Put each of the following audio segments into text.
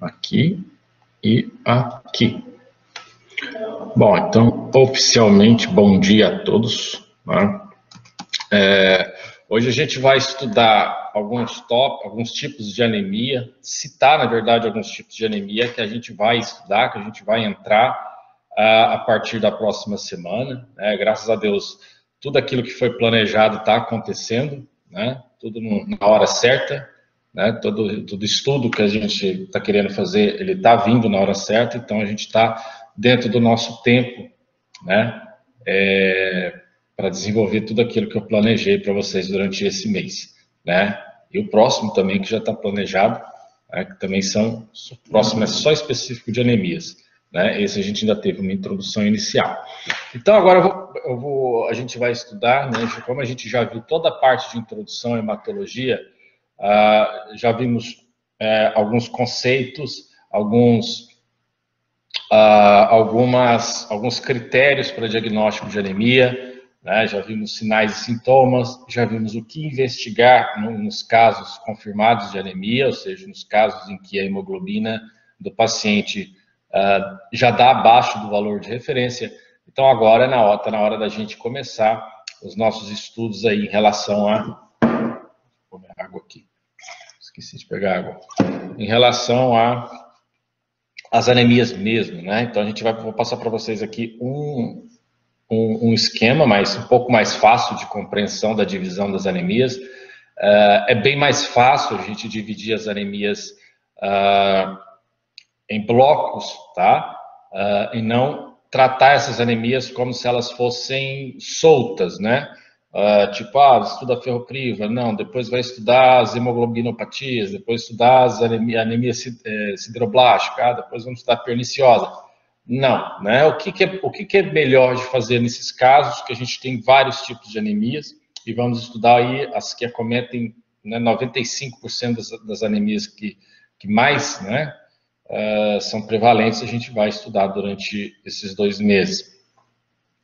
Aqui e aqui. Bom, então, oficialmente, bom dia a todos. Né? Hoje a gente vai estudar alguns tipos de anemia, citar, na verdade, alguns tipos de anemia que a gente vai estudar, que a gente vai entrar a partir da próxima semana. Né? Graças a Deus, tudo aquilo que foi planejado está acontecendo, né? Tudo na hora certa. Né? Todo estudo que a gente está querendo fazer, ele está vindo na hora certa, então a gente está dentro do nosso tempo, né? Para desenvolver tudo aquilo que eu planejei para vocês durante esse mês, né? E o próximo também, que já está planejado, né? Que também o próximo é só específico de anemias, né? Esse a gente ainda teve uma introdução inicial. Então agora a gente vai estudar, né? Como a gente já viu toda a parte de introdução à hematologia, já vimos alguns conceitos, alguns critérios para diagnóstico de anemia, né? Já vimos sinais e sintomas, já vimos o que investigar nos casos confirmados de anemia, ou seja, nos casos em que a hemoglobina do paciente já dá abaixo do valor de referência. Então agora está na hora da gente começar os nossos estudos aí em relação a... Vou pegar água aqui. Esqueci de pegar água. Em relação às anemias mesmo, né? Então vou passar para vocês aqui um esquema um pouco mais fácil de compreensão da divisão das anemias. É bem mais fácil a gente dividir as anemias em blocos, tá? E não tratar essas anemias como se elas fossem soltas, né? Estuda a ferropriva, não, depois vai estudar as hemoglobinopatias, depois estudar as anemia sideroblástica, depois vamos estudar a perniciosa. Não, né? O que é melhor de fazer nesses casos, que a gente tem vários tipos de anemias, e vamos estudar aí as que acometem, né, 95% das anemias que mais, né, são prevalentes, a gente vai estudar durante esses 2 meses.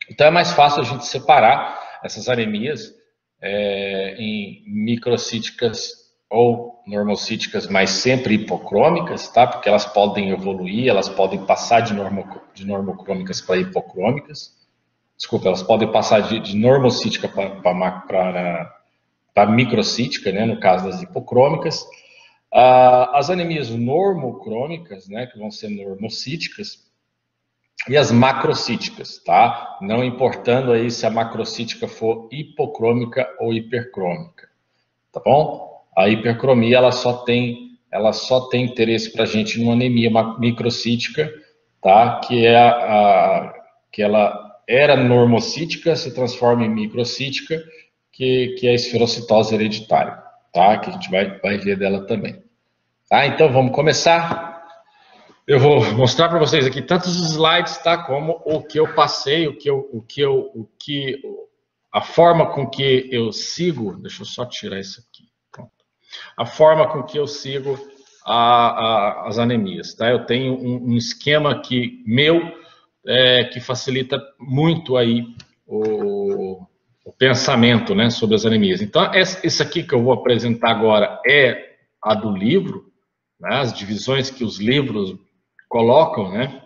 Então é mais fácil a gente separar essas anemias em microcíticas ou normocíticas, mas sempre hipocrômicas, tá? Porque elas podem evoluir, elas podem passar de normocrômicas para hipocrômicas. Desculpa, elas podem passar de normocítica para microcítica, né? No caso das hipocrômicas. As anemias normocrômicas, né? Que vão ser normocíticas. E as macrocíticas, tá? Não importando aí se a macrocítica for hipocrômica ou hipercrômica, tá bom? A hipercromia, ela só tem interesse para a gente numa anemia microcítica, tá? Que ela era normocítica, se transforma em microcítica, que é a esferocitose hereditária, tá? Que a gente vai ver dela também. Tá? Então, vamos começar. Eu vou mostrar para vocês aqui tantos slides, tá? Como o que eu passei, a forma com que eu sigo. Deixa eu só tirar isso aqui. Pronto. A forma com que eu sigo as anemias, tá? Eu tenho um esquema aqui meu que facilita muito aí o pensamento, né, sobre as anemias. Então, esse aqui que eu vou apresentar agora é a do livro, né? As divisões que os livros colocam, né?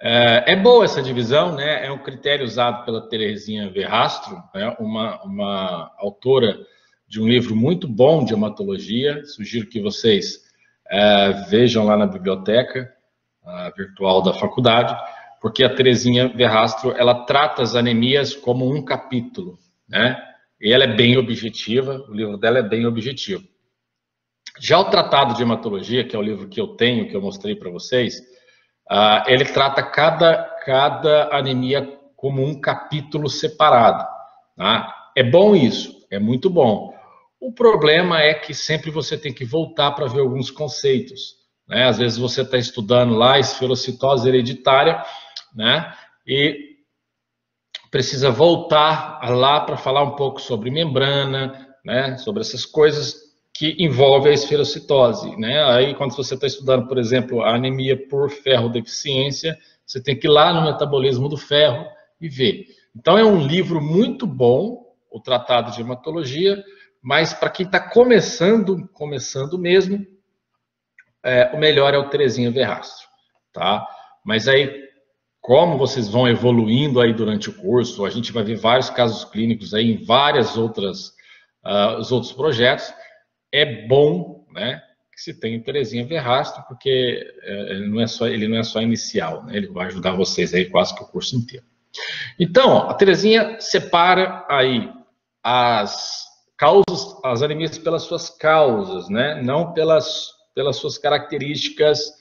É boa essa divisão, né? É um critério usado pela Terezinha Verrastro, né? Uma autora de um livro muito bom de hematologia. Sugiro que vocês vejam lá na biblioteca virtual da faculdade, porque a Terezinha Verrastro, ela trata as anemias como um capítulo, né? E ela é bem objetiva, o livro dela é bem objetivo. Já o Tratado de Hematologia, que é o livro que eu tenho, que eu mostrei para vocês, ele trata cada anemia como um capítulo separado. Tá? É bom isso, é muito bom. O problema é que sempre você tem que voltar para ver alguns conceitos. Né? Às vezes você está estudando lá a esferocitose hereditária, né? E precisa voltar lá para falar um pouco sobre membrana, né? Sobre essas coisas que envolve a esferocitose, né? Aí, quando você está estudando, por exemplo, a anemia por ferrodeficiência, você tem que ir lá no metabolismo do ferro e ver. Então, é um livro muito bom, o Tratado de Hematologia, mas para quem está começando mesmo, o melhor é o Terezinha Verrastro, tá? Mas aí, como vocês vão evoluindo aí durante o curso, a gente vai ver vários casos clínicos aí em várias outras, os outros projetos, é bom, né, que se tenha o Terezinha Verrastro, porque ele não é só inicial, né, ele vai ajudar vocês aí quase que o curso inteiro. Então, a Terezinha separa aí as causas, as anemias pelas suas causas, né? Não pelas suas características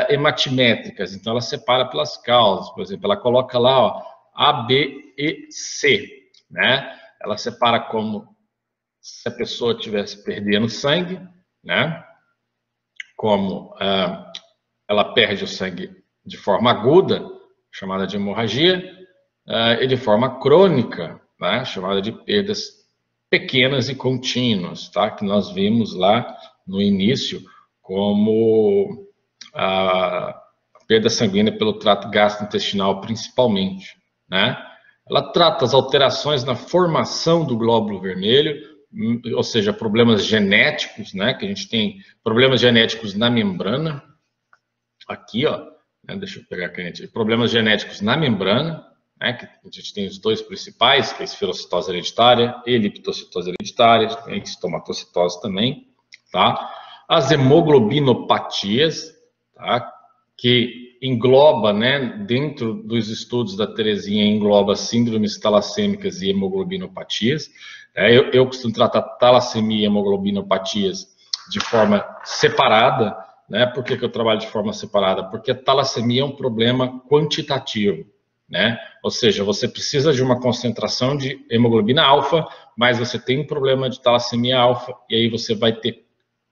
hematimétricas. Então, ela separa pelas causas. Por exemplo, ela coloca lá, ó, A, B e C, né? Ela separa como se a pessoa estivesse perdendo sangue, né? Como ela perde o sangue de forma aguda, chamada de hemorragia, e de forma crônica, né, chamada de perdas pequenas e contínuas, tá? Que nós vimos lá no início como a perda sanguínea pelo trato gastrointestinal, principalmente, né? Ela trata as alterações na formação do glóbulo vermelho, ou seja, problemas genéticos, né? Que a gente tem problemas genéticos na membrana, aqui, ó, né, deixa eu pegar a caneta, problemas genéticos na membrana, né, que a gente tem os dois principais, que é a esferocitose hereditária e liptocitose hereditária, tem estomatocitose também, tá? As hemoglobinopatias, tá? Que engloba, né, dentro dos estudos da Terezinha, engloba síndromes talassêmicas e hemoglobinopatias. Eu costumo tratar talassemia e hemoglobinopatias de forma separada, né? Por que eu trabalho de forma separada? Porque a talassemia é um problema quantitativo, né? Ou seja, você precisa de uma concentração de hemoglobina alfa, mas você tem um problema de talassemia alfa, e aí você vai ter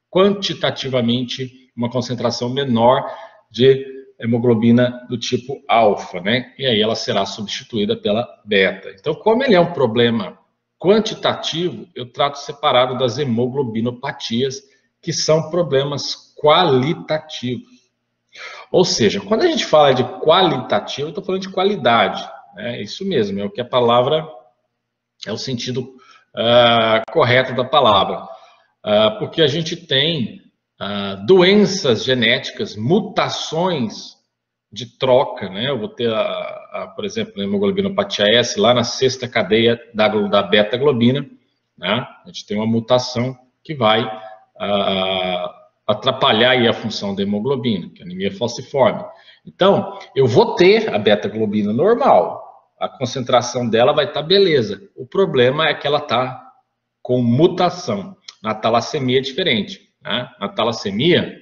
quantitativamente uma concentração menor de hemoglobina do tipo alfa, né? E aí ela será substituída pela beta. Então, como ele é um problema quantitativo, eu trato separado das hemoglobinopatias, que são problemas qualitativos. Ou seja, quando a gente fala de qualitativo, eu estou falando de qualidade. É isso mesmo, é o que a palavra, é o sentido correto da palavra. Porque a gente tem doenças genéticas, mutações de troca, né? Eu vou ter, por exemplo, a hemoglobinopatia S lá na sexta cadeia da beta-globina, né? A gente tem uma mutação que vai atrapalhar aí a função da hemoglobina, que é a anemia falciforme. Então, eu vou ter a beta-globina normal, a concentração dela vai estar beleza. O problema é que ela está com mutação. Na talassemia é diferente, né? Na talassemia,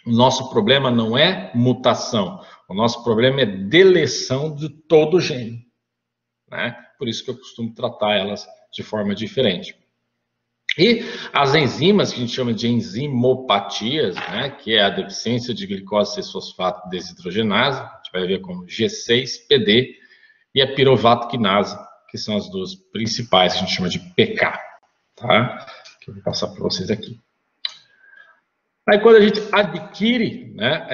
o nosso problema não é mutação, o nosso problema é deleção de todo o gene, né? Por isso que eu costumo tratar elas de forma diferente. E as enzimas, que a gente chama de enzimopatias, né, que é a deficiência de glicose 6-fosfato desidrogenase, a gente vai ver como G6PD, e a pirovato quinase, que são as duas principais, que a gente chama de PK, tá? Que eu vou passar para vocês aqui. Aí quando a gente adquire, né,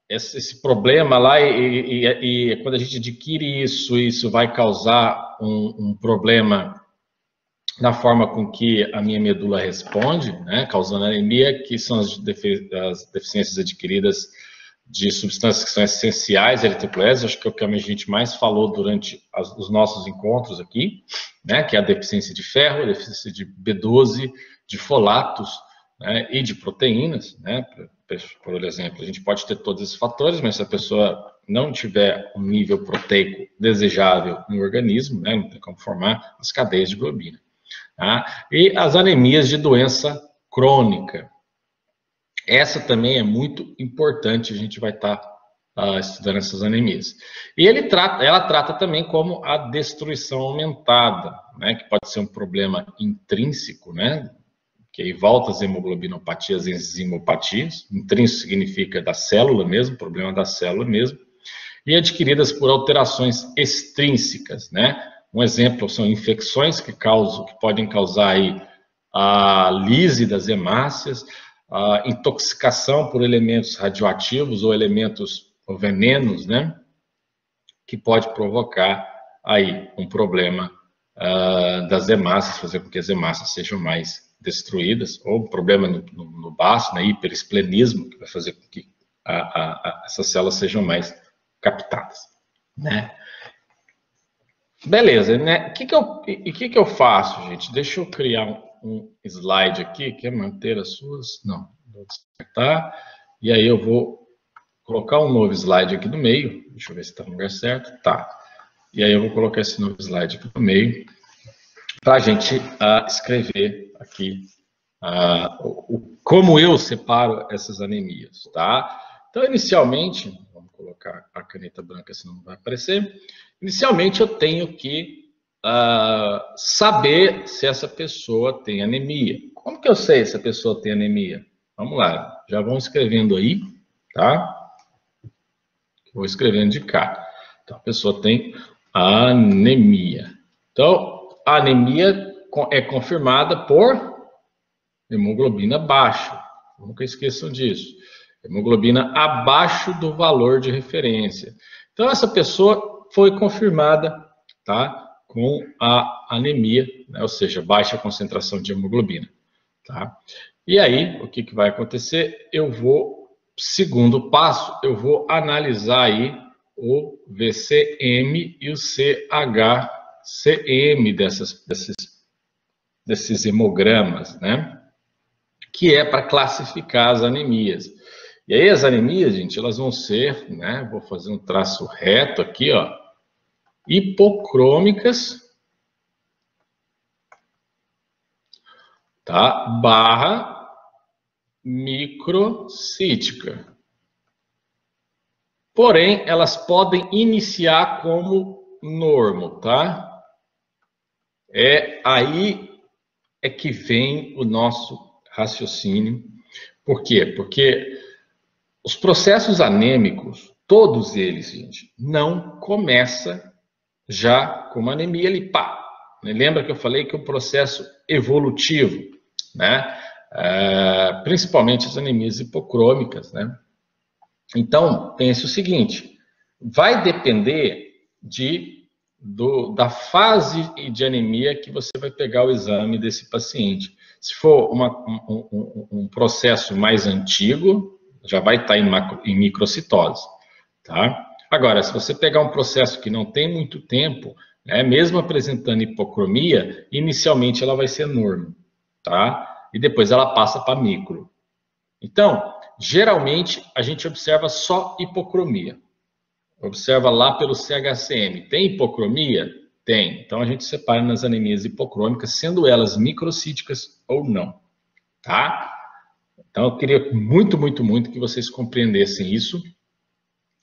esse problema lá, e quando a gente adquire isso vai causar um problema na forma com que a minha medula responde, né, causando anemia, que são as deficiências adquiridas de substâncias que são essenciais à eritropoese, acho que é o que a gente mais falou durante os nossos encontros aqui, né, que é a deficiência de ferro, a deficiência de B12, de folatos, né, e de proteínas, né, por exemplo. A gente pode ter todos esses fatores, mas se a pessoa não tiver um nível proteico desejável no organismo, né, não tem como formar as cadeias de globina. Tá? E as anemias de doença crônica. Essa também é muito importante, a gente vai estar estudando essas anemias. E ela trata também como a destruição aumentada, né, que pode ser um problema intrínseco, né, que aí volta as hemoglobinopatias, enzimopatias. Intrínseco significa da célula mesmo, problema da célula mesmo. E adquiridas por alterações extrínsecas, né? Um exemplo são infecções que podem causar aí a lise das hemácias, a intoxicação por elementos radioativos ou elementos ou venenos, né? Que pode provocar aí um problema das hemácias, fazer com que as hemácias sejam mais destruídas, ou um problema no baço, né, hiperesplenismo, que vai fazer com que essas células sejam mais captadas, né? Beleza, né? O que eu faço, gente? Deixa eu criar um slide aqui. Quer manter as suas? Não. Vou descartar. E aí eu vou colocar um novo slide aqui no meio. Deixa eu ver se está no lugar certo. Tá. E aí eu vou colocar esse novo slide aqui no meio para a gente escrever aqui como eu separo essas anemias, tá? Então, inicialmente, vamos colocar a caneta branca, senão não vai aparecer. Inicialmente, eu tenho que saber se essa pessoa tem anemia. Como que eu sei se a pessoa tem anemia? Vamos lá, já vão escrevendo aí, tá? Vou escrevendo de cá. Então, a pessoa tem anemia. Então, a anemia é confirmada por hemoglobina baixa. Nunca esqueçam disso. Hemoglobina abaixo do valor de referência. Então, essa pessoa foi confirmada, tá, com a anemia, né, ou seja, baixa concentração de hemoglobina. Tá? E aí, o que vai acontecer? Segundo passo, eu vou analisar aí o VCM e o CHCM desses hemogramas, né? Que é para classificar as anemias. E aí as anemias, gente, elas vão ser, né? Vou fazer um traço reto aqui, ó. Hipocrômicas, tá? Barra microcítica. Porém, elas podem iniciar como normo, tá? Aí é que vem o nosso raciocínio. Por quê? Porque os processos anêmicos, todos eles, gente, não começa já com uma anemia ali, pá. Lembra que eu falei que é um processo evolutivo, né? Principalmente as anemias hipocrômicas, né? Então, pense o seguinte, vai depender da fase de anemia que você vai pegar o exame desse paciente. Se for um processo mais antigo, já vai estar em microcitose, tá? Agora, se você pegar um processo que não tem muito tempo, né, mesmo apresentando hipocromia, inicialmente ela vai ser normo, tá? E depois ela passa para micro. Então, geralmente, a gente observa só hipocromia. Observa lá pelo CHCM. Tem hipocromia? Tem. Então, a gente separa nas anemias hipocrômicas, sendo elas microcíticas ou não. Tá? Então, eu queria muito, muito, muito que vocês compreendessem isso.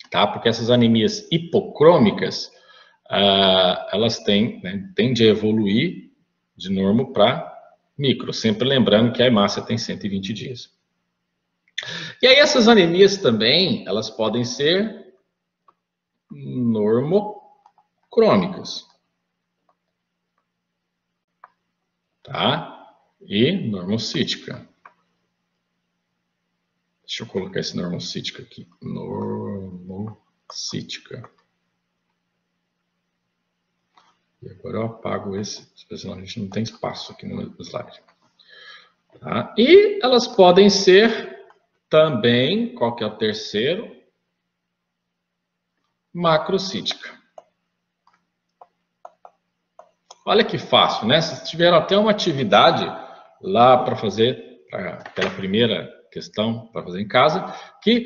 Tá? Porque essas anemias hipocrômicas, elas tendem a evoluir de normo para micro. Sempre lembrando que a hemácia tem 120 dias. E aí essas anemias também, elas podem ser normocrômicas, tá? E normocítica. Deixa eu colocar esse normocítica aqui. Normocítica. E agora eu apago esse, senão a gente não tem espaço aqui no slide. Tá? E elas podem ser também, qual que é o terceiro? Macrocítica. Olha que fácil, né? Vocês tiveram até uma atividade lá para fazer, aquela primeira questão para fazer em casa, que,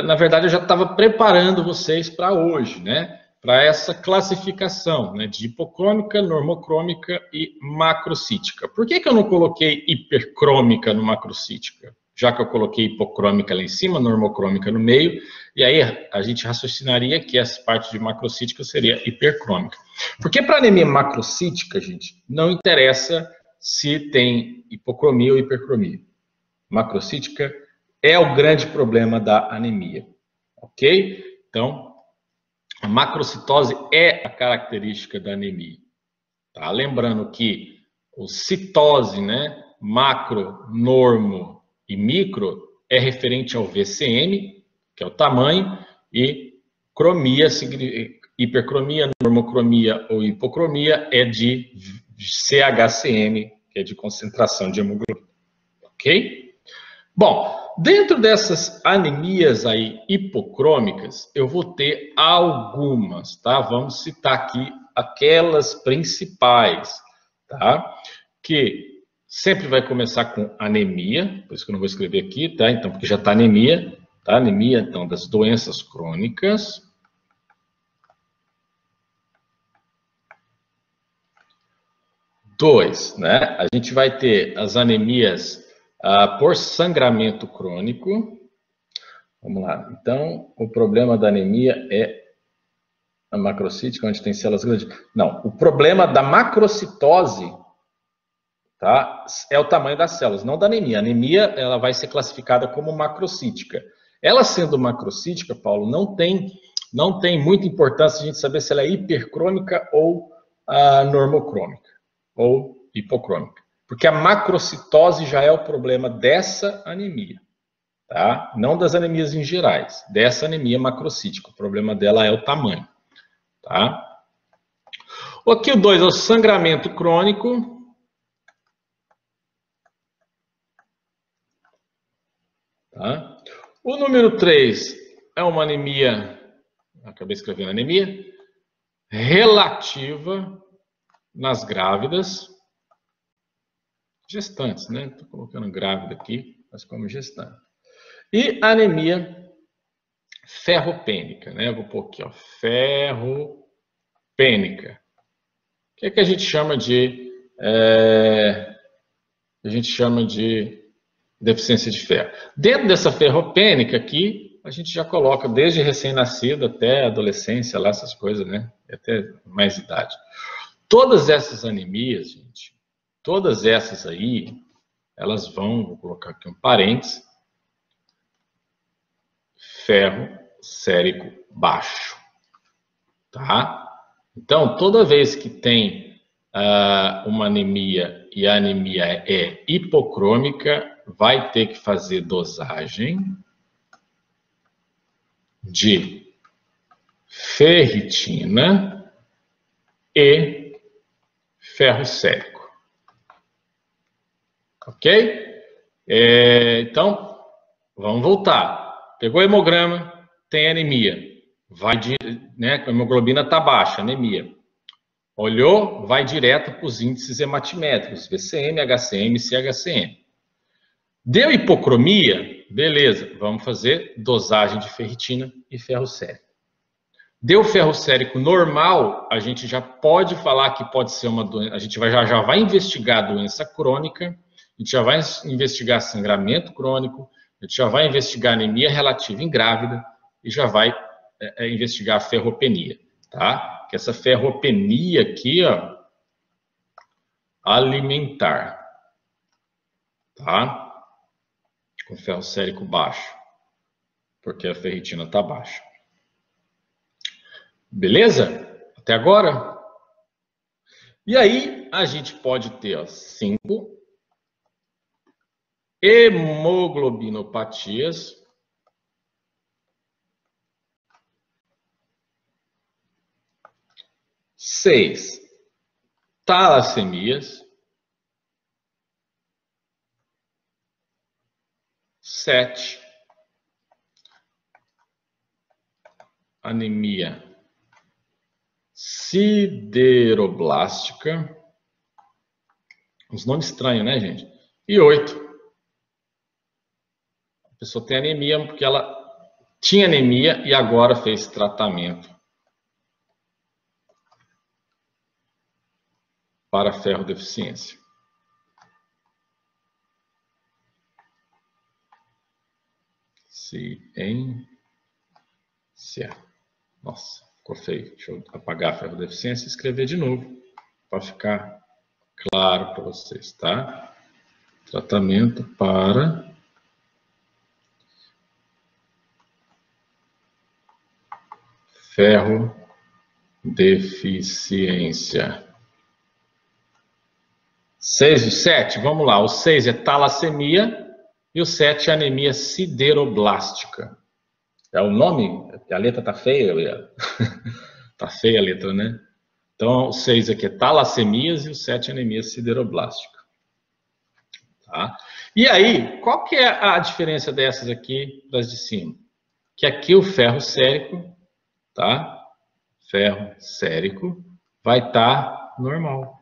na verdade, eu já estava preparando vocês para hoje, né? Para essa classificação, né? De hipocrômica, normocrômica e macrocítica. Por que eu não coloquei hipercrômica no macrocítica? Já que eu coloquei hipocrômica lá em cima, normocrômica no meio, e aí a gente raciocinaria que essa parte de macrocítica seria hipercrômica. Porque para anemia macrocítica, gente, não interessa se tem hipocromia ou hipercromia. Macrocítica é o grande problema da anemia, ok? Então, a macrocitose é a característica da anemia. Tá? Lembrando que o citose, né, macro, normo e micro é referente ao VCM, que é o tamanho, e cromia, hipercromia, normocromia ou hipocromia é de CHCM, que é de concentração de hemoglobina. Ok? Bom, dentro dessas anemias aí hipocrômicas, eu vou ter algumas, tá? Vamos citar aqui aquelas principais, tá? Que sempre vai começar com anemia, por isso que eu não vou escrever aqui, tá? Então, porque já está anemia, tá? Anemia, então, das doenças crônicas. Dois, né? A gente vai ter as anemias por sangramento crônico. Vamos lá. Então, o problema da anemia é a macrocítica, onde tem células grandes. Não, o problema da macrocitose, tá, é o tamanho das células, não da anemia. A anemia, ela vai ser classificada como macrocítica. Ela sendo macrocítica, Paulo, não tem muita importância a gente saber se ela é hipercrômica ou normocrômica ou hipocrômica, porque a macrocitose já é o problema dessa anemia, tá? Não das anemias em gerais, dessa anemia macrocítica. O problema dela é o tamanho, tá? Aqui o 2 é o sangramento crônico. Tá? O número 3 é uma anemia, acabei escrevendo anemia, relativa nas grávidas, gestantes, né? Estou colocando grávida aqui, mas como gestante. E anemia ferropênica, né? Eu vou pôr aqui, ó, ferropênica. O que é que a gente chama de deficiência de ferro? Dentro dessa ferropênica aqui, a gente já coloca desde recém-nascido até adolescência, lá essas coisas, né? Até mais idade. Todas essas anemias, gente, todas essas aí, elas vou colocar aqui um parênteses, ferro sérico baixo, tá? Então, toda vez que tem uma anemia e a anemia é hipocrômica, vai ter que fazer dosagem de ferritina e ferro sérico. Ok? Então, vamos voltar. Pegou o hemograma, tem anemia. A hemoglobina está baixa, anemia. Olhou, vai direto para os índices hematimétricos, VCM, HCM e CHCM. Deu hipocromia? Beleza, vamos fazer dosagem de ferritina e ferro sérico. Deu ferro sérico normal, a gente já pode falar que pode ser uma doença, a gente já vai investigar a doença crônica, a gente já vai investigar sangramento crônico, a gente já vai investigar anemia relativa em grávida e já vai investigar a ferropenia, tá? Que essa ferropenia aqui, ó, alimentar, tá? Com ferro sérico baixo, porque a ferritina está baixa. Beleza? Até agora? E aí, a gente pode ter 5 hemoglobinopatias. 6 talassemias. 7 anemia sideroblástica. Uns nomes estranhos, né, gente? E 8. A pessoa tem anemia porque ela tinha anemia e agora fez tratamento para ferrodeficiência. Ciência. Nossa, ficou feio. Deixa eu apagar a ferrodeficiência e escrever de novo para ficar claro para vocês, tá? Tratamento para ferrodeficiência. 6 e 7, vamos lá. O 6 é talassemia e o 7 é anemia sideroblástica. É o nome? A letra tá feia, tá feia a letra, né? Então, o 6 aqui é talassemias e o 7 é anemia sideroblástica. Tá? E aí, qual que é a diferença dessas aqui das de cima? Que aqui o ferro sérico, tá? Ferro sérico vai estar normal.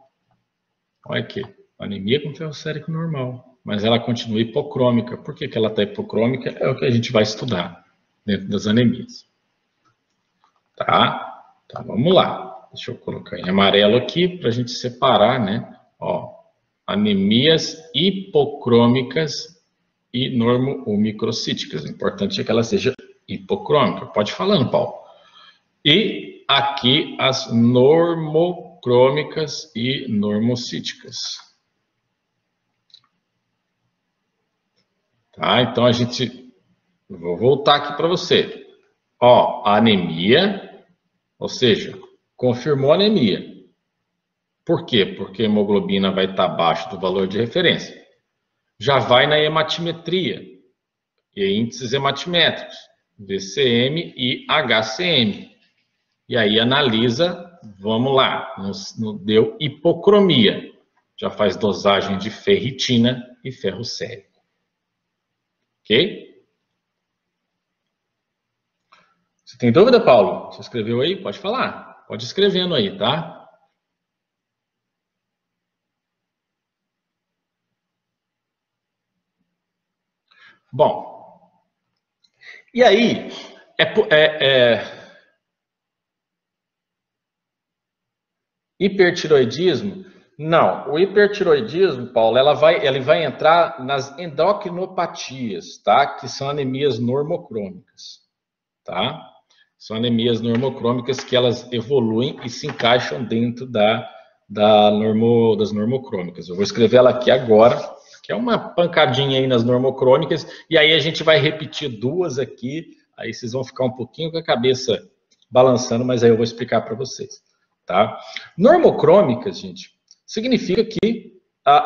Olha aqui, anemia com ferro sérico normal, mas ela continua hipocrômica. Por que que ela está hipocrômica? É o que a gente vai estudar dentro das anemias. Tá? Então vamos lá. Deixa eu colocar em amarelo aqui para a gente separar, né? Ó, anemias hipocrômicas e normo ou microcíticas. O importante é que ela seja hipocrômica. Pode ir falando, Paulo. E aqui as normocrômicas e normocíticas. Tá? Então a gente... Vou voltar aqui para você. Ó, a anemia, ou seja, confirmou a anemia. Por quê? Porque a hemoglobina vai estar abaixo do valor de referência. Já vai na hematimetria e índices hematimétricos, VCM e HCM. E aí analisa, vamos lá, deu hipocromia. Já faz dosagem de ferritina e ferro sérico. Ok? Você tem dúvida, Paulo? Você escreveu aí? Pode falar. Pode ir escrevendo aí, tá? Bom, e aí, hipertiroidismo? Não, o hipertiroidismo, Paulo, ele vai entrar nas endocrinopatias, tá? Que são anemias normocrômicas, tá? São anemias normocrômicas que elas evoluem e se encaixam dentro das normocrômicas. Eu vou escrever ela aqui agora, que é uma pancadinha aí nas normocrômicas, e aí a gente vai repetir duas aqui, aí vocês vão ficar um pouquinho com a cabeça balançando, mas aí eu vou explicar para vocês, tá? Normocrômicas, gente, significa que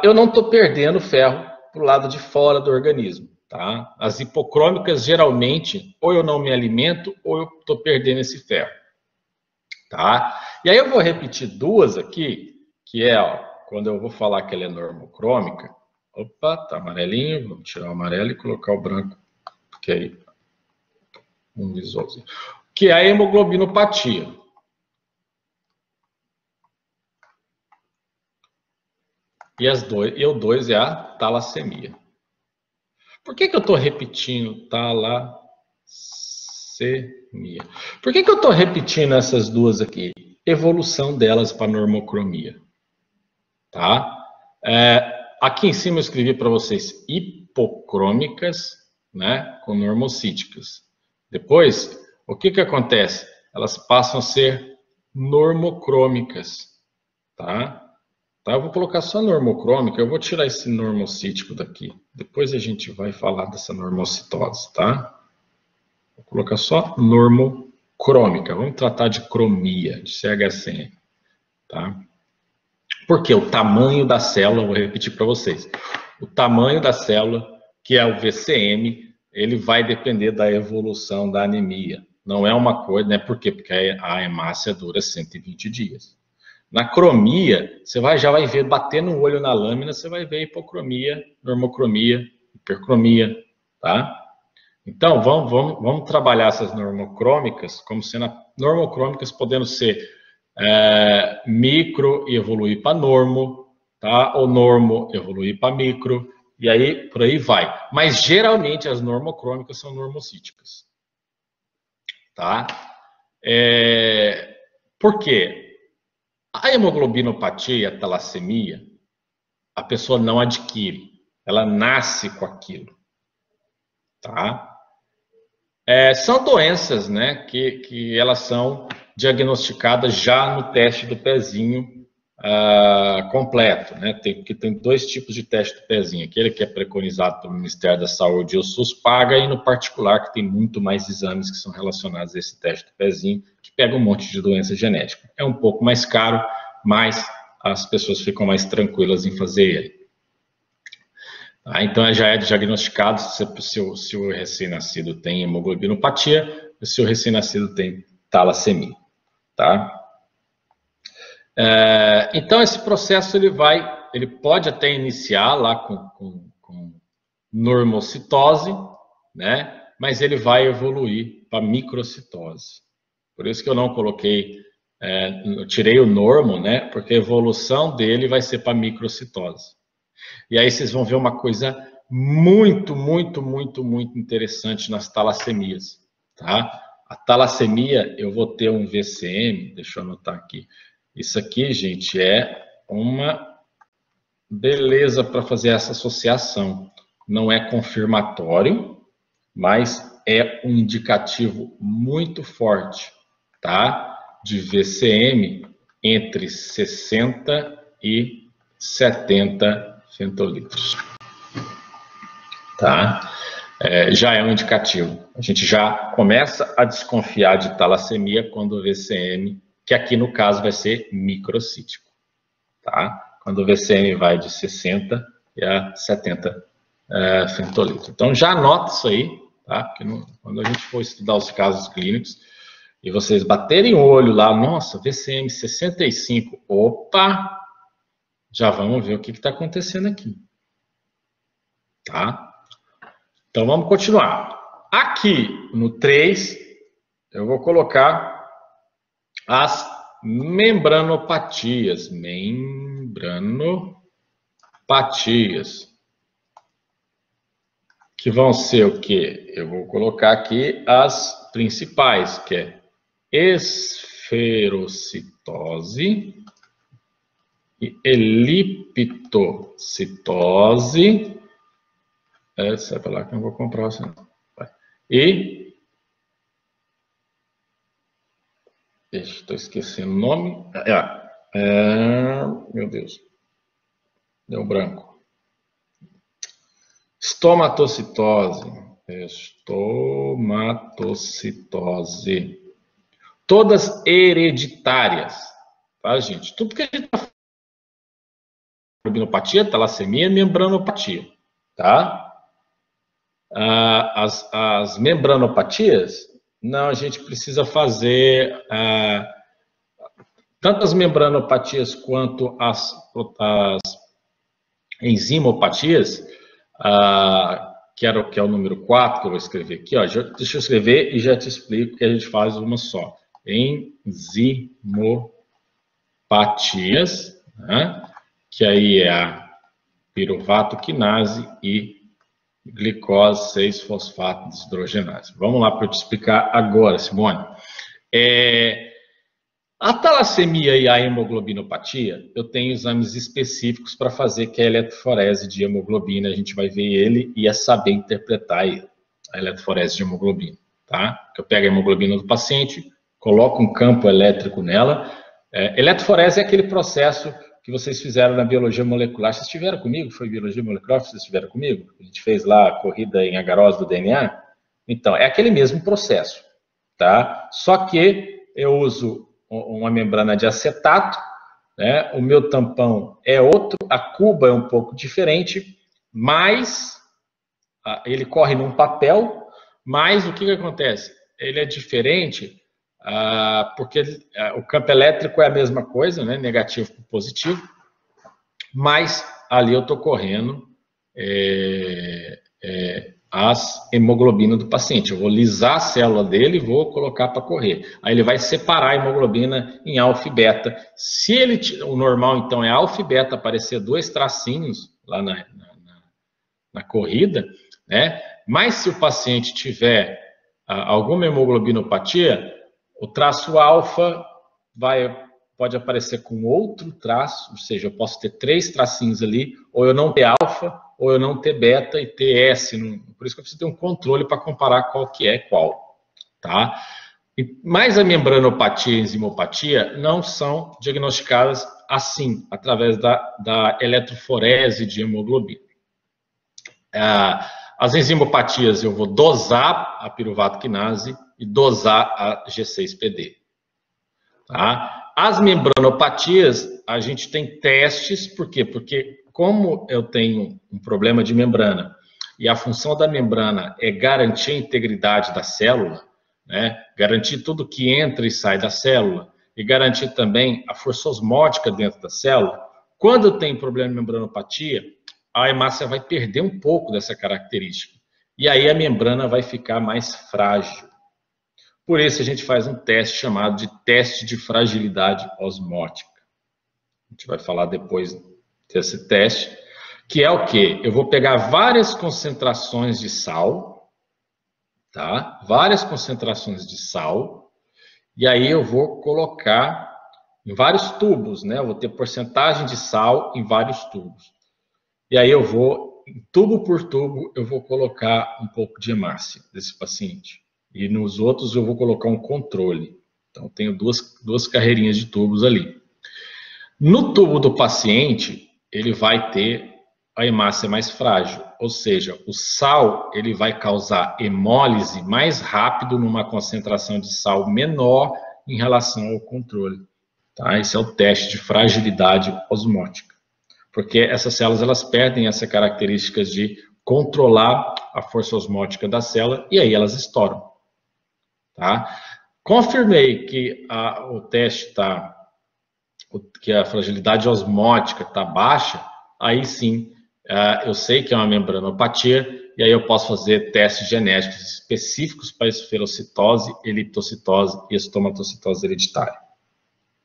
eu não estou perdendo ferro para o lado de fora do organismo. Tá? As hipocrômicas, geralmente, ou eu não me alimento, ou eu estou perdendo esse ferro. Tá? E aí eu vou repetir duas aqui, que é, ó, quando eu vou falar que ela é normocrômica, opa, tá amarelinho, vamos tirar o amarelo e colocar o branco, que aí, um visualzinho. Que é a hemoglobinopatia. E o 2 é a talassemia. Por que eu estou repetindo talassemia? Por que eu estou repetindo essas duas aqui? Evolução delas para normocromia. Tá? Aqui em cima eu escrevi para vocês hipocrômicas, né, com normocíticas. Depois, o que acontece? Elas passam a ser normocrômicas. Tá? Eu vou colocar só normocrômica, eu vou tirar esse normocítico daqui. Depois a gente vai falar dessa normocitose, tá? Vou colocar só normocrômica. Vamos tratar de cromia, de CHCM, tá? Porque o tamanho da célula, vou repetir para vocês. O tamanho da célula, que é o VCM, ele vai depender da evolução da anemia. Não é uma coisa, né? Por quê? Porque a hemácia dura 120 dias. Na cromia, você já vai ver, batendo o olho na lâmina, você vai ver hipocromia, normocromia, hipercromia, tá? Então, vamos trabalhar essas normocrômicas como sendo normocrômicas podendo ser micro e evoluir para normo, tá? Ou normo evoluir para micro, e aí por aí vai. Mas geralmente as normocrômicas são normocíticas, tá? Por quê? A hemoglobinopatia e a talassemia, a pessoa não adquire, ela nasce com aquilo, tá? São doenças, né, que elas são diagnosticadas já no teste do pezinho completo, né? Tem dois tipos de teste do pezinho, aquele que é preconizado pelo Ministério da Saúde e o SUS paga, e no particular que tem muito mais exames que são relacionados a esse teste do pezinho, que pega um monte de doença genética. É um pouco mais caro, mas as pessoas ficam mais tranquilas em fazer ele. Então, já é diagnosticado se o recém-nascido tem hemoglobinopatia ou se o recém-nascido tem talassemia, tá? Então, esse processo ele pode até iniciar lá com normocitose, né? Mas ele vai evoluir para microcitose. Por isso que eu não coloquei, eu tirei o normo, né? Porque a evolução dele vai ser para microcitose. E aí vocês vão ver uma coisa muito, muito, muito, muito interessante nas talassemias, tá? A talassemia, eu vou ter um VCM, deixa eu anotar aqui. Isso aqui, gente, é uma beleza para fazer essa associação. Não é confirmatório, mas é um indicativo muito forte, tá? De VCM entre 60 e 70 femtolitros, tá? Já é um indicativo. A gente já começa a desconfiar de talassemia quando o VCM, que aqui no caso vai ser microcítico, tá? Quando o VCM vai de 60 a 70 femtolitros. Então já anota isso aí, tá? Porque quando a gente for estudar os casos clínicos e vocês baterem o olho lá, nossa, VCM 65, opa, já vamos ver o que está acontecendo aqui, tá? Então vamos continuar. Aqui no 3, eu vou colocar as membranopatias. Membranopatias. Que vão ser o quê? Eu vou colocar aqui as principais, que é esferocitose e eliptocitose. Sai pra lá que eu não vou comprar você não. E estou esquecendo o nome. Meu Deus. Deu branco. Estomatocitose. Todas hereditárias. Tá, gente? Tudo que a gente está falando, hemoglobinopatia, talassemia, membranopatia. Tá? As membranopatias, não, a gente precisa fazer tanto as membranopatias quanto as enzimopatias, que é o número 4 que eu vou escrever aqui. Ó, deixa eu escrever e já te explico que a gente faz uma só. Enzimopatias, né, que aí é a piruvato quinase e glicose 6-fosfato desidrogenase. Vamos lá para eu te explicar agora, Simone. A talassemia e a hemoglobinopatia, eu tenho exames específicos para fazer, que é a eletroforese de hemoglobina. A gente vai ver ele e é saber interpretar a eletroforese de hemoglobina, tá? Eu pego a hemoglobina do paciente, coloco um campo elétrico nela. Eletroforese é aquele processo que vocês fizeram na biologia molecular. Vocês estiveram comigo? Foi biologia molecular? Vocês estiveram comigo? A gente fez lá a corrida em agarose do DNA? Então, é aquele mesmo processo, tá? Só que eu uso uma membrana de acetato, né? O meu tampão é outro, a cuba é um pouco diferente, mas ele corre num papel, mas o que acontece? Ele é diferente porque o campo elétrico é a mesma coisa, né? Negativo para positivo, mas ali eu estou correndo as hemoglobinas do paciente. Eu vou lisar a célula dele e vou colocar para correr. Aí ele vai separar a hemoglobina em alfa e beta. Se o normal, então, é alfa e beta, aparecer 2 tracinhos lá na corrida, né? Mas se o paciente tiver alguma hemoglobinopatia, o traço alfa pode aparecer com outro traço, ou seja, eu posso ter 3 tracinhos ali, ou eu não ter alfa, ou eu não ter beta e ter S. Por isso que eu preciso ter um controle para comparar qual que é qual, tá? Mas a membranopatia e a enzimopatia não são diagnosticadas assim, através da eletroforese de hemoglobina. As enzimopatias eu vou dosar a piruvato quinase e dosar a G6PD. Tá? As membranopatias, a gente tem testes, por quê? Porque como eu tenho um problema de membrana e a função da membrana é garantir a integridade da célula, né? Garantir tudo que entra e sai da célula e garantir também a força osmótica dentro da célula, quando eu tenho problema de membranopatia, a hemácia vai perder um pouco dessa característica. E aí a membrana vai ficar mais frágil. Por isso a gente faz um teste chamado de teste de fragilidade osmótica. A gente vai falar depois desse teste, que é o quê? Eu vou pegar várias concentrações de sal, tá? Várias concentrações de sal, e aí eu vou colocar em vários tubos, né? Eu vou ter porcentagem de sal em vários tubos. E aí eu vou, tubo por tubo, eu vou colocar um pouco de hemácia desse paciente. E nos outros eu vou colocar um controle. Então, eu tenho duas carreirinhas de tubos ali. No tubo do paciente, ele vai ter a hemácia mais frágil. Ou seja, o sal ele vai causar hemólise mais rápido numa concentração de sal menor em relação ao controle. Tá? Esse é o teste de fragilidade osmótica. Porque essas células elas perdem essa característica de controlar a força osmótica da célula e aí elas estouram. Tá? Confirmei que o teste está, que a fragilidade osmótica está baixa, aí sim eu sei que é uma membranopatia e aí eu posso fazer testes genéticos específicos para esferocitose, eliptocitose e estomatocitose hereditária.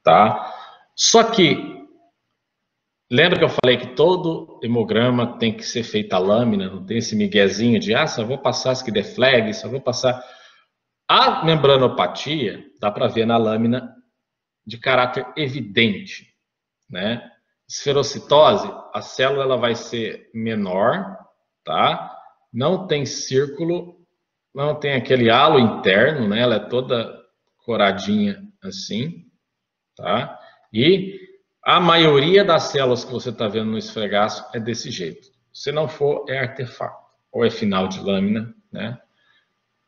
Tá? Só que lembra que eu falei que todo hemograma tem que ser feito a lâmina, não tem esse miguezinho de só vou passar Skideflag, só vou passar. A membranopatia dá para ver na lâmina de caráter evidente, né? Esferocitose, a célula ela vai ser menor, tá? Não tem círculo, não tem aquele halo interno, né? Ela é toda coradinha assim, tá? E a maioria das células que você está vendo no esfregaço é desse jeito. Se não for, é artefato, ou é final de lâmina, né?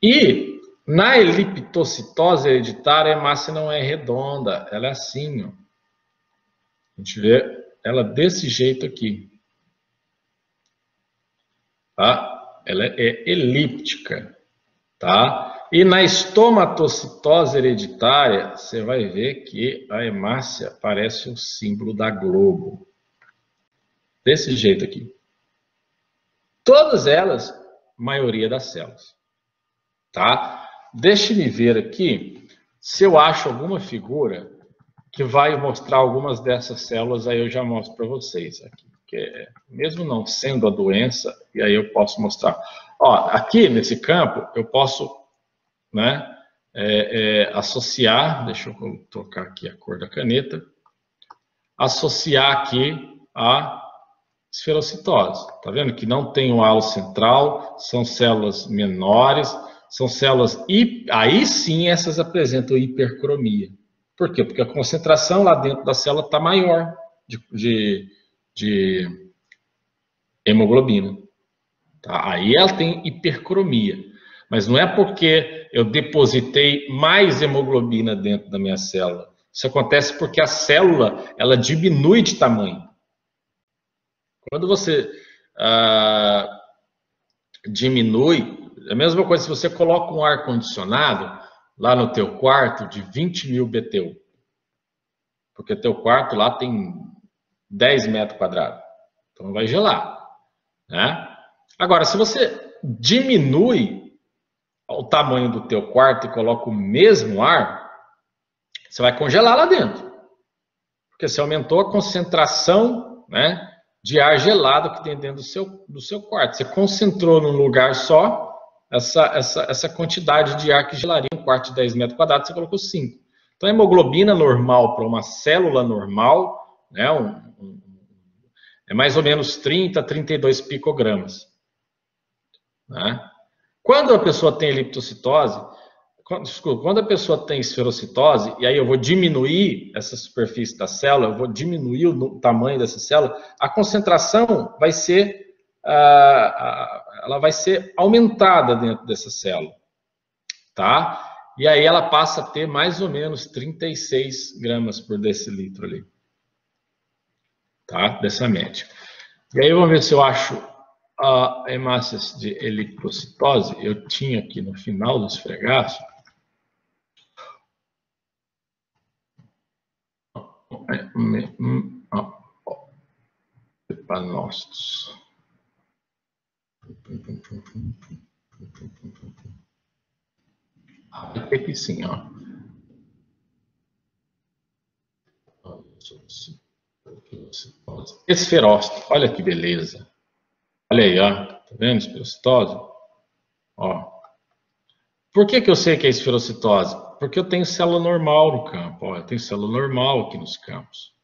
E na eliptocitose hereditária, a hemácia não é redonda, ela é assim, ó. A gente vê ela desse jeito aqui. Tá? Ela é elíptica, tá? E na estomatocitose hereditária, você vai ver que a hemácia parece o símbolo da Globo. Desse jeito aqui. Todas elas, maioria das células. Tá? Deixe-me ver aqui se eu acho alguma figura que vai mostrar algumas dessas células, aí eu já mostro para vocês aqui. Que mesmo não sendo a doença, e aí eu posso mostrar. Ó, aqui nesse campo, eu posso, né, associar, deixa eu trocar aqui a cor da caneta, associar aqui a esferocitose. Tá vendo que não tem o halo central, são células menores, são células, aí sim essas apresentam hipercromia. Por quê? Porque a concentração lá dentro da célula está maior de hemoglobina. Tá? Aí ela tem hipercromia. Mas não é porque eu depositei mais hemoglobina dentro da minha célula. Isso acontece porque a célula ela diminui de tamanho. Quando você diminui, é a mesma coisa se você coloca um ar-condicionado lá no teu quarto de 20.000 BTU. Porque teu quarto lá tem 10 metros quadrados. Então vai gelar. Né? Agora, se você diminui o tamanho do teu quarto e coloca o mesmo ar, você vai congelar lá dentro. Porque você aumentou a concentração, né, de ar gelado que tem dentro do seu quarto. Você concentrou num lugar só essa quantidade de ar que gelaria um quarto de 10 metros quadrados, você colocou 5. Então, a hemoglobina normal para uma célula normal, né, é mais ou menos 30 a 32 picogramas. Né? Quando a pessoa tem eliptocitose, quando a pessoa tem esferocitose, e aí eu vou diminuir essa superfície da célula, eu vou diminuir o tamanho dessa célula, a concentração vai ser, ela vai ser aumentada dentro dessa célula, tá? E aí ela passa a ter mais ou menos 36 gramas por decilitro ali, tá? Dessa média. E aí vamos ver se eu acho a hemácias de eliptocitose. Eu tinha aqui no final do esfregaço. Epanostos. Vai ter que sim, ó. Esferócito, olha que beleza. Olha aí, ó. Tá vendo esferocitose? Ó. Por que que eu sei que é esferocitose? Porque eu tenho célula normal no campo. Ó, eu tenho célula normal aqui nos campos.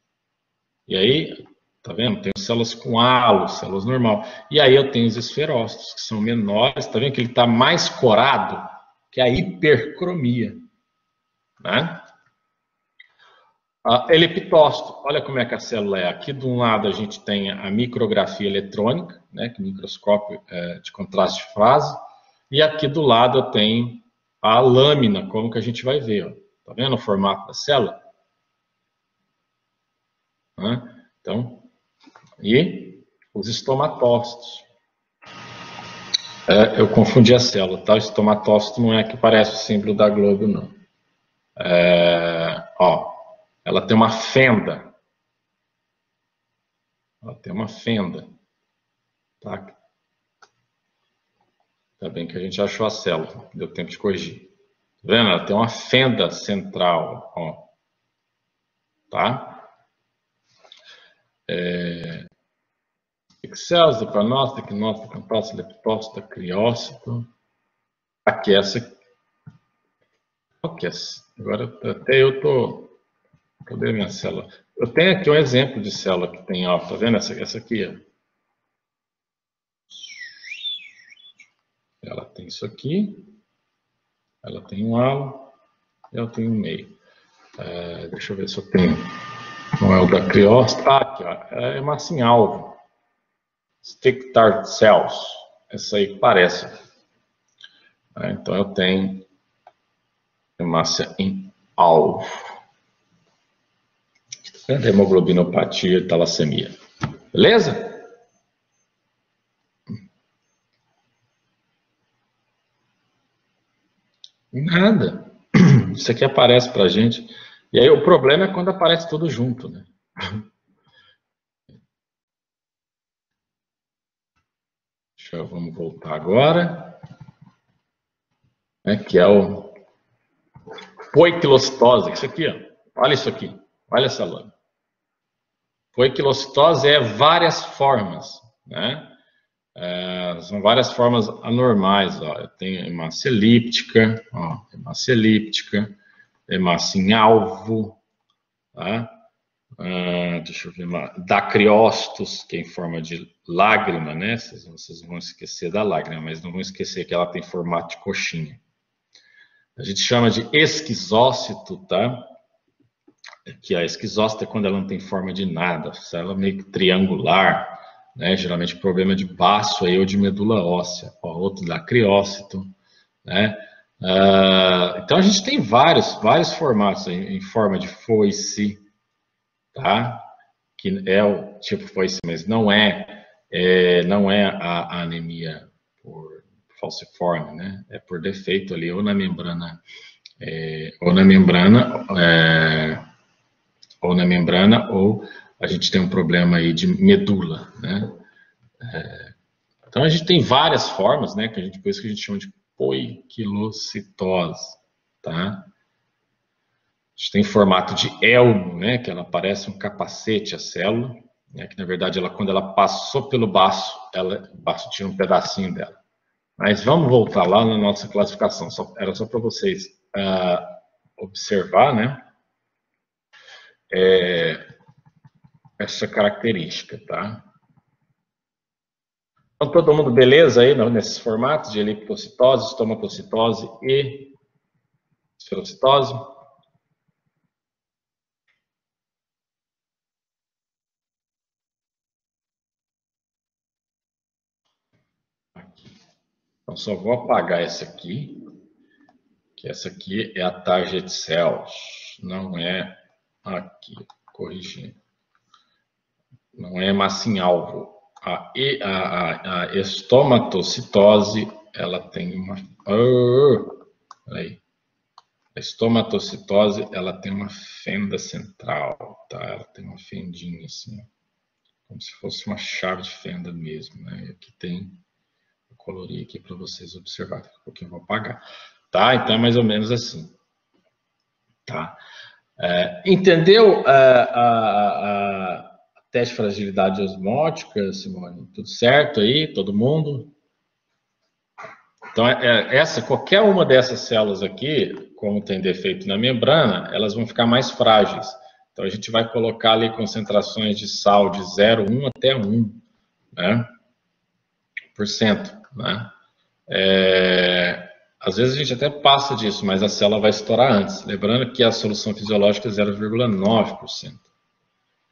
E aí, tá vendo? Tenho células com halo, células normal. E aí eu tenho os esferócitos, que são menores. Tá vendo que ele está mais corado que a hipercromia, né? Leptócito, olha como é que a célula é. Aqui de um lado a gente tem a micrografia eletrônica, né, que é microscópio de contraste de fase, e aqui do lado eu tenho a lâmina, como que a gente vai ver. Ó. Tá vendo o formato da célula? Então, e os estomatócitos. Eu confundi a célula, tá? O estomatócito não é que parece o símbolo da Globo, não. Ó, ela tem uma fenda. Ela tem uma fenda. Tá? Ainda bem que a gente achou a célula. Deu tempo de corrigir. Tá vendo? Ela tem uma fenda central. Ó. Tá? Excelso, epanócito, equinócito, cantócito, leptócito, criócito. Aqui, essa aqui. Ok. Agora até eu tô... Cadê a minha célula? Eu tenho aqui um exemplo de célula que tem, ó. Tá vendo essa aqui, ó? Ela tem isso aqui. Ela tem um halo. Ela tem um meio. Deixa eu ver se eu tenho... Não é o da criócito. Ah, aqui, ó. É massinha-alvo. Stick-tart cells. Essa aí que parece. Então eu tenho hemácia em alvo. Hemoglobinopatia e talassemia. Beleza? Nada. Isso aqui aparece pra gente. E aí o problema é quando aparece tudo junto, né? Vamos voltar agora. Que é o poiquilocitose. Isso aqui, ó. Olha isso aqui. Olha essa lâmina. Poiquilocitose é várias formas, né? São várias formas anormais. Ó. Eu tenho hemácia elíptica, ó, hemácia em alvo, tá? Deixa eu ver, dacriócitos, que é em forma de lágrima, né? Vocês vão esquecer da lágrima, mas não vão esquecer que ela tem formato de coxinha. A gente chama de esquizócito, tá? Que a esquizócito é quando ela não tem forma de nada, ela é meio que triangular, né? Geralmente problema de baço aí, ou de medula óssea. Ó, outro dacriócito, né? Então a gente tem vários formatos em forma de foice, tá? Que é o tipo foice, mas não é a anemia por falciforme, né? É por defeito ali, ou na membrana, ou a gente tem um problema aí de medula, né? Então a gente tem várias formas, né? Por isso que a gente chama de poiquilocitose, tá? A gente tem formato de elmo, né? Que ela parece um capacete, a célula, né, que na verdade quando ela passou pelo baço, o baço tinha um pedacinho dela. Mas vamos voltar lá na nossa classificação. Era só para vocês observar, né? Essa característica, tá? Então, todo mundo beleza aí nesses formatos de leptocitose, estomatocitose e esferocitose? Aqui. Então, só vou apagar essa aqui, que essa aqui é a target cells, não é aqui, corrigindo. Não é massinha-alvo. A estomatocitose, ela tem uma... Aí. A estomatocitose, ela tem uma fenda central, tá? Ela tem uma fendinha assim, como se fosse uma chave de fenda mesmo, né? E aqui tem colorir aqui para vocês observarem. Daqui a pouquinho eu vou apagar. Tá? Então é mais ou menos assim. Tá? Entendeu a teste de fragilidade osmótica, Simone? Tudo certo aí? Todo mundo? Então, qualquer uma dessas células aqui, como tem defeito na membrana, elas vão ficar mais frágeis. Então, a gente vai colocar ali concentrações de sal de 0,1 até 1, né? %, né? Às vezes a gente até passa disso, mas a célula vai estourar antes. Lembrando que a solução fisiológica é 0,9%.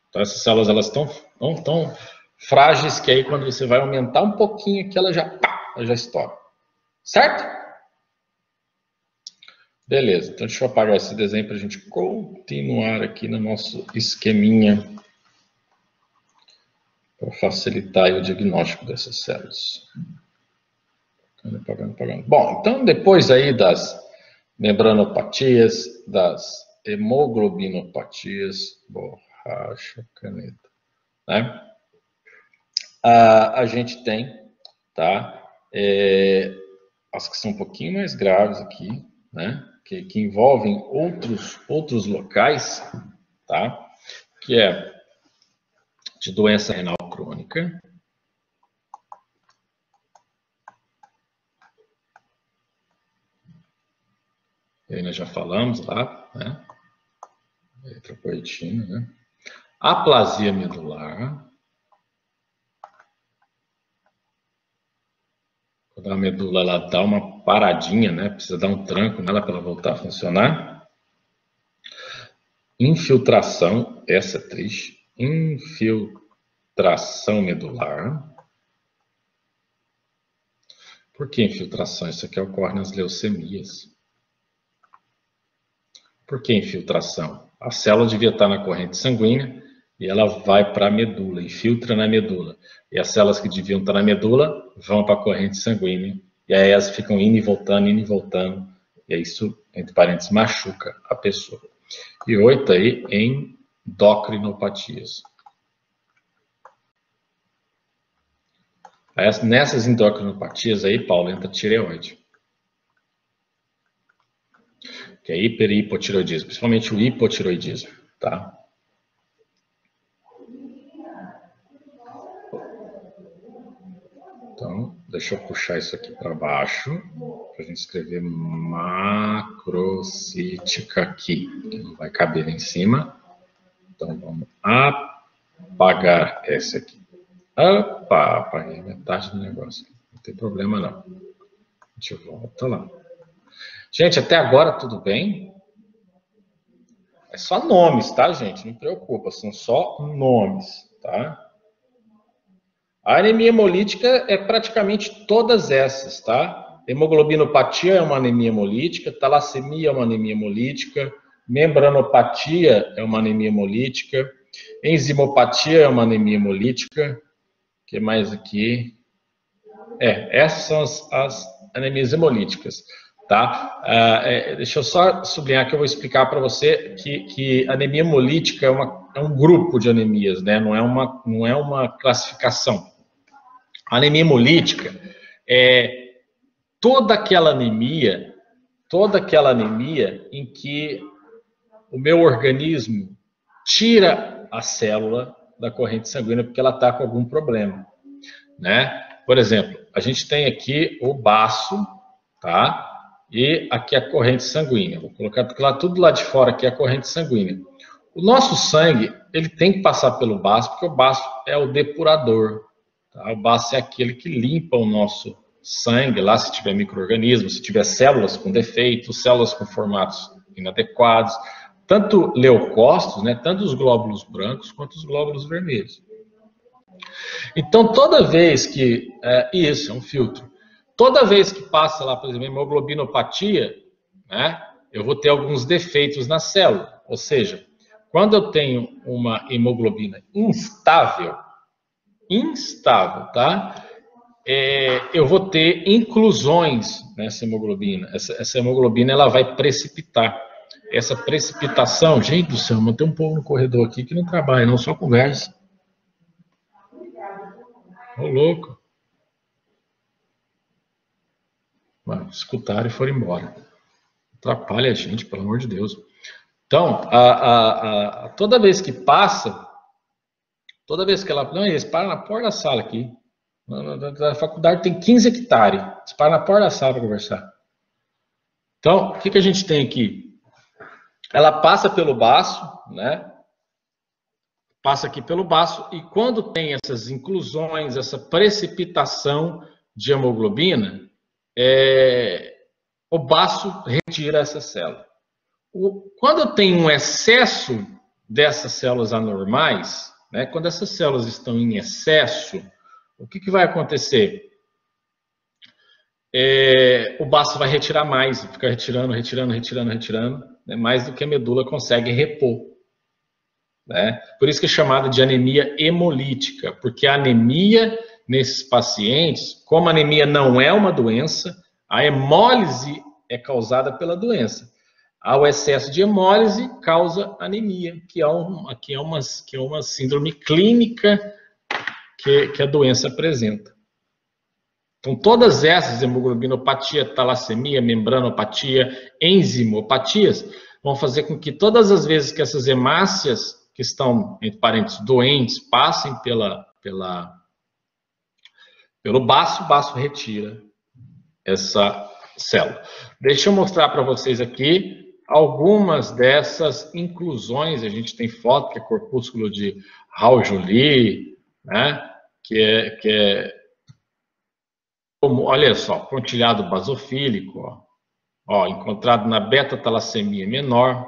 Então, essas células elas estão tão frágeis que aí quando você vai aumentar um pouquinho aqui, ela já estoura. Certo? Beleza, então deixa eu apagar esse desenho para a gente continuar aqui no nosso esqueminha para facilitar o diagnóstico dessas células. Apagando. Bom, então depois aí das membranopatias, das hemoglobinopatias, borracha, caneta, né? A gente tem, tá? As que são um pouquinho mais graves aqui, né? Que envolvem outros locais, tá? Que é de doença renal crônica. Aí nós já falamos lá, né? Eritropoetina, né? Aplasia medular. Quando a medula ela dá uma paradinha, né? Precisa dar um tranco nela para ela voltar a funcionar. Infiltração, essa é triste. Infiltração medular. Por que infiltração? Isso aqui ocorre nas leucemias. Por que infiltração? A célula devia estar na corrente sanguínea e ela vai para a medula, infiltra na medula. E as células que deviam estar na medula vão para a corrente sanguínea. E aí elas ficam indo e voltando. E aí isso, entre parênteses, machuca a pessoa. E 8 aí, endocrinopatias. Nessas endocrinopatias aí, Paulo, entra tireoide. Que é hiper e hipotireoidismo, principalmente o hipotireoidismo, tá? Então, deixa eu puxar isso aqui para baixo, para a gente escrever macrocítica aqui, que não vai caber em cima. Então, vamos apagar esse aqui. Opa, apaguei metade do negócio. Não tem problema, não. A gente volta lá. Gente, até agora tudo bem? É só nomes, tá, gente? Não preocupa, são só nomes, tá? A anemia hemolítica é praticamente todas essas, tá? Hemoglobinopatia é uma anemia hemolítica, talassemia é uma anemia hemolítica, membranopatia é uma anemia hemolítica, enzimopatia é uma anemia hemolítica. O que mais aqui? Essas são as anemias hemolíticas. Tá? Deixa eu só sublinhar que eu vou explicar para você que anemia hemolítica é um grupo de anemias, né? Não é uma classificação. A anemia hemolítica é toda aquela anemia em que o meu organismo tira a célula da corrente sanguínea porque ela está com algum problema, né? Por exemplo, a gente tem aqui o baço, tá? E aqui a corrente sanguínea. Vou colocar tudo lá de fora aqui a corrente sanguínea. O nosso sangue, ele tem que passar pelo baço, porque o baço é o depurador. Tá? O baço é aquele que limpa o nosso sangue, lá se tiver micro-organismos, se tiver células com defeitos, células com formatos inadequados, tanto leucócitos, né, tanto os glóbulos brancos quanto os glóbulos vermelhos. Então, toda vez que... isso, é um filtro. Toda vez que passa lá, por exemplo, hemoglobinopatia, né, eu vou ter alguns defeitos na célula. Ou seja, quando eu tenho uma hemoglobina instável, tá? Eu vou ter inclusões nessa hemoglobina. Essa hemoglobina ela vai precipitar. Essa precipitação, gente do céu, mas tem um povo no corredor aqui que não trabalha, não, só conversa. Ô, louco. escutaram e foram embora. Atrapalha a gente, pelo amor de Deus. Então, toda vez que passa, toda vez que ela... Não, eles param na porta da sala aqui. A faculdade tem 15 hectares. Eles param na porta da sala para conversar. Então, o que a gente tem aqui? Ela passa pelo baço, né? Passa aqui pelo baço, e quando tem essas inclusões, essa precipitação de hemoglobina, o baço retira essa célula. Quando tem um excesso dessas células anormais, né, quando essas células estão em excesso, o que vai acontecer? O baço vai retirar mais, fica retirando, né, mais do que a medula consegue repor. Né? Por isso que é chamada de anemia hemolítica, porque a anemia nesses pacientes, como a anemia não é uma doença, a hemólise é causada pela doença. O excesso de hemólise causa anemia, que é uma síndrome clínica que a doença apresenta. Então, todas essas, hemoglobinopatia, talassemia, membranopatia, enzimopatias, vão fazer com que todas as vezes que essas hemácias, que estão, entre parênteses, doentes, passem pelo baço, o baço retira essa célula. Deixa eu mostrar para vocês aqui algumas dessas inclusões. A gente tem foto, que é corpúsculo de Raul-Joly, né? que é como, olha só, pontilhado basofílico, ó, encontrado na beta-talassemia menor,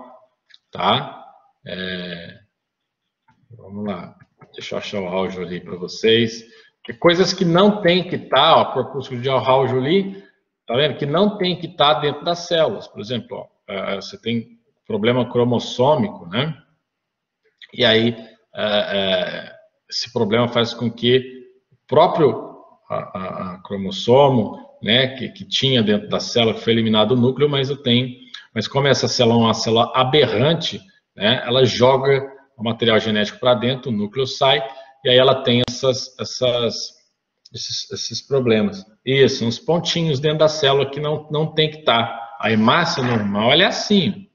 tá? Vamos lá, deixa eu achar o Raul-Joly para vocês. Que coisas que não tem que estar, ó, corpúsculo de Raul-Joly, tá vendo? Que não tem que estar dentro das células. Por exemplo, ó, você tem problema cromossômico, né? E aí, esse problema faz com que o próprio cromossomo, né, que tinha dentro da célula, que foi eliminado o núcleo, mas como essa célula é uma célula aberrante, né, ela joga o material genético para dentro, o núcleo sai, e aí ela tem esses problemas. Isso, uns pontinhos dentro da célula que não tem que estar. A hemácia normal, ela é assim.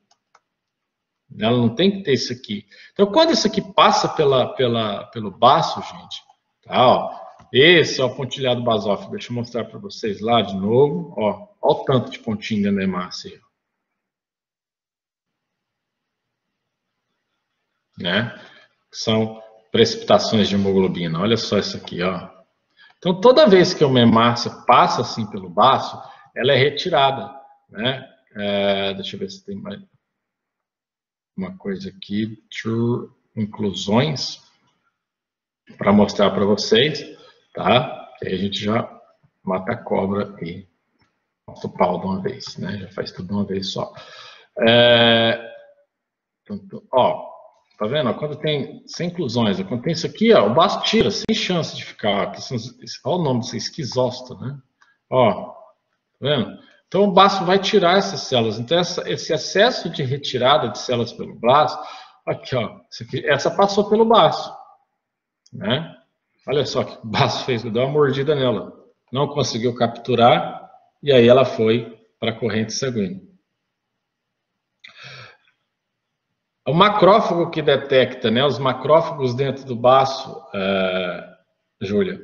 Ela não tem que ter isso aqui. Então, quando isso aqui passa pelo baço, gente, tá, ó, esse é o pontilhado basófilo. Deixa eu mostrar para vocês lá de novo. Ó o tanto de pontinho dentro da hemácia. Né? São precipitações de hemoglobina. Olha só isso aqui, ó. Então, toda vez que uma hemácia passa assim pelo baço, ela é retirada, né? Deixa eu ver se tem mais uma coisa aqui. Inclusões para mostrar para vocês, tá? Aí a gente já mata a cobra e mata o pau de uma vez, né? Já faz tudo de uma vez só. Ó, tá vendo? Quando tem sem inclusões, quando tem isso aqui, ó, o baço tira, sem chance de ficar. Olha o nome disso, esquizosta, né? Ó, tá vendo? Então o baço vai tirar essas células. Então esse excesso de retirada de células pelo baço, aqui, ó, essa passou pelo baço, né? Olha só que o baço fez, deu uma mordida nela, não conseguiu capturar e aí ela foi para a corrente sanguínea. O macrófago que detecta, né, os macrófagos dentro do baço, Júlia,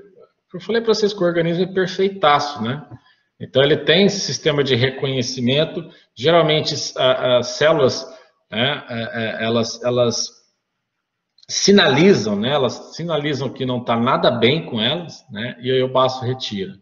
eu falei para vocês que o organismo é perfeitaço, né? Então ele tem esse sistema de reconhecimento. Geralmente as células, né, elas sinalizam, né? Elas sinalizam que não está nada bem com elas, né? E aí o baço retira,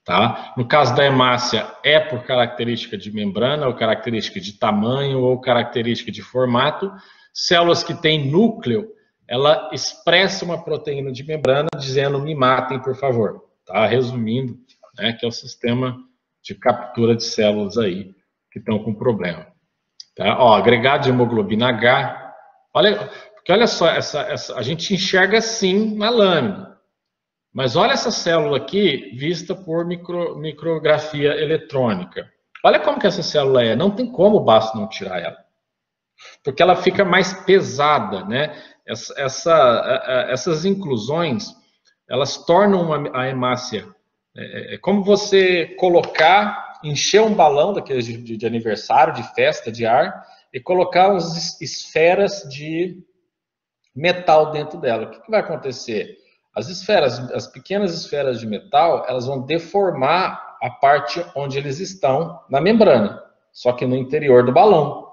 tá? No caso da hemácia é por característica de membrana, ou característica de tamanho, ou característica de formato. Células que têm núcleo, ela expressa uma proteína de membrana dizendo me matem, por favor, tá? Resumindo, né, que é o sistema de captura de células aí que estão com problema, tá? Ó, agregado de hemoglobina H, porque olha só, a gente enxerga assim na lâmina, mas olha essa célula aqui vista por micrografia eletrônica. Olha como que essa célula é, não tem como o baço não tirar ela, porque ela fica mais pesada, né? Essas inclusões, elas tornam a hemácia, é como você colocar encher um balão daqueles de aniversário, de festa, de ar, e colocar umas esferas de metal dentro dela. O que vai acontecer? As pequenas esferas de metal, elas vão deformar a parte onde eles estão na membrana, só que no interior do balão.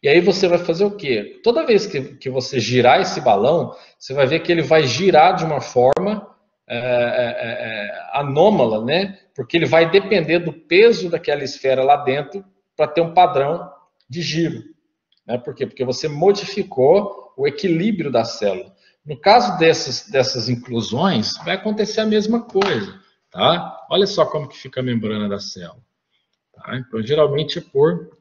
E aí você vai fazer o quê? Toda vez que você girar esse balão, você vai ver que ele vai girar de uma forma anômala, né? Porque ele vai depender do peso daquela esfera lá dentro para ter um padrão de giro. Né? Por quê? Porque você modificou o equilíbrio da célula. No caso dessas inclusões, vai acontecer a mesma coisa. Tá? Olha só como que fica a membrana da célula. Tá? Então, geralmente é por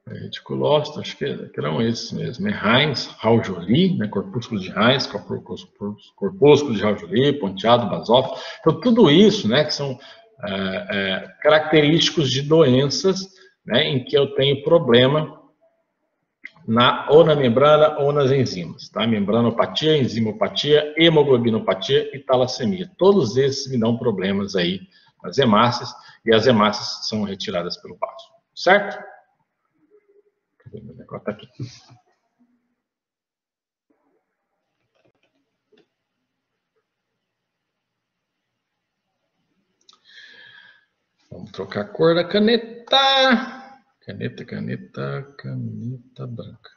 reticulócito, acho que eram esses mesmo. Heinz, Raul-Joly, né? Corpúsculo de Heinz, corpúsculo de Raul-Joly, ponteado, basófilo. Então, tudo isso, né, que são característicos de doenças, né, em que eu tenho problema ou na membrana ou nas enzimas. Tá? Membranopatia, enzimopatia, hemoglobinopatia e talassemia. Todos esses me dão problemas aí nas hemácias, e as hemácias são retiradas pelo vaso. Certo? Meu negócio tá aqui. Vamos trocar a cor da caneta. Caneta branca.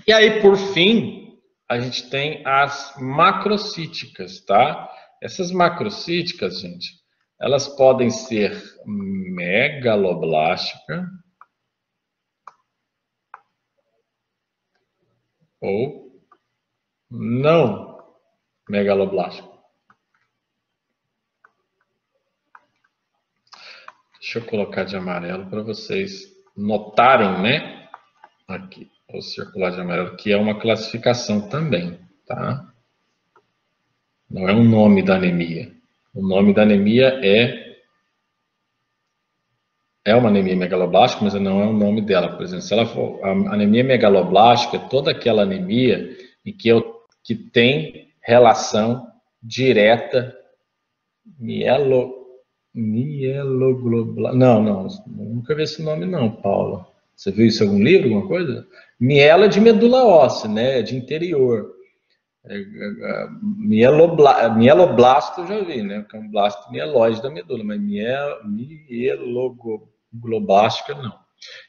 E aí, por fim, a gente tem as macrocíticas, tá? Essas macrocíticas, gente, elas podem ser megaloblástica ou não megaloblástica. Deixa eu colocar de amarelo para vocês notarem, né? Aqui, o circular de amarelo, que é uma classificação também, tá? Não é o nome da anemia. O nome da anemia é uma anemia megaloblástica, mas não é o nome dela. Por exemplo, se ela for a anemia megaloblástica, é toda aquela anemia em que tem relação direta mieloglobular. Não, nunca vi esse nome não, Paula. Você viu isso em algum livro, alguma coisa? Miela de medula óssea, né? De interior. Mieloblasto eu já vi, né? Que é um blasto mieloide da medula, mas mieloglobástica não.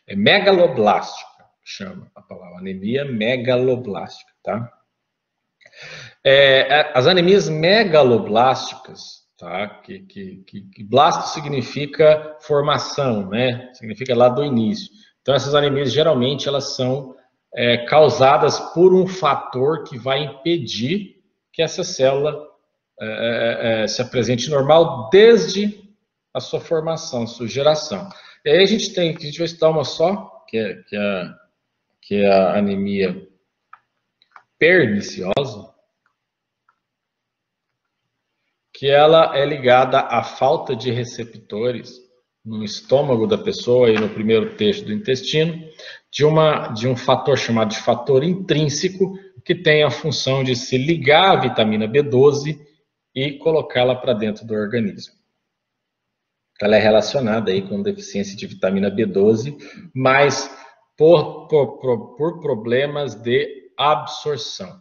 É megaloblástica, chama a palavra. Anemia megaloblástica, tá? As anemias megaloblásticas, tá? Que blasto significa formação, né? Significa lá do início. Então, essas anemias, geralmente, elas são causadas por um fator que vai impedir que essa célula se apresente normal desde a sua formação, a sua geração. E aí a gente vai estudar uma só, que é a anemia perniciosa, que ela é ligada à falta de receptores no estômago da pessoa e no primeiro terço do intestino, de um fator chamado de fator intrínseco, que tem a função de se ligar à vitamina B12 e colocá-la para dentro do organismo. Ela é relacionada aí com deficiência de vitamina B12, mas por problemas de absorção.